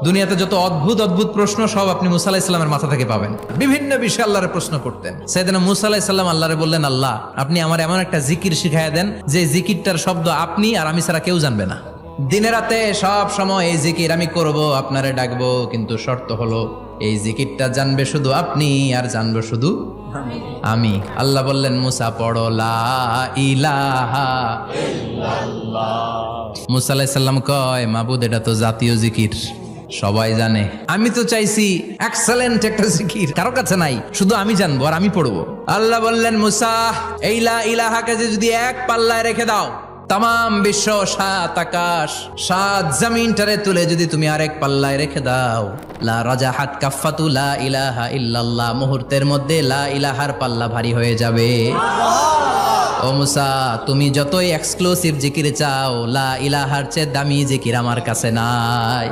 দুনিয়াতে যত অদ্ভুত অদ্ভুত প্রশ্ন সব আপনি মুসা আলাইহিস সালামের মাথা থেকে পাবেন। বিভিন্ন বিষয়ে আল্লাহরে প্রশ্ন করতেন। সাইয়েদনা মুসা আলাইহিস সালাম আল্লাহরে বললেন, আল্লাহ আপনি আমার এমন একটা জিকির শিখাইয়া দেন যে জিকিরটার শব্দ আপনি আর আমি ছাড়া কেউ জানবে না। দিনে রাতে সব সময় এই জিকির আমি করব, আপনারে ডাকবো, কিন্তু শর্ত হলো এই জিকিরটা জানবে শুধু আপনি আর জানবে শুধু আমি। আল্লাহ বললেন, মুসা পড়ো লা ইলাহা ইল্লাল্লাহ। মুসা আলাইহিস সালাম কয়, মাবুদ এটা তো জাতীয় জিকির, সবাই জানে। আমি তো চাইছি এক্সেলেন্ট একটা জিকির, কারো কাছে নাই, শুধু আমি জানবো আর আমি পড়বো। আল্লাহ বললেন, মুসা এই লা ইলাহাকে যদি এক পাল্লায় রেখে দাও, তাম বিশ্ব, 7 আকাশ 7 জমিনটারে তুলে যদি তুমি আরেক পাল্লায় রেখে দাও, লা রাজাহাত কাফাতু লা ইলাহা ইল্লাল্লাহ, মুহূর্তের মধ্যে লা ইলাহার পাল্লা ভারী হয়ে যাবে। ও মুসা, তুমি যতই এক্সক্লুসিভ জিকির চাও, লা ইলাহার চেয়ে দামি জিকির আমার কাছে নাই।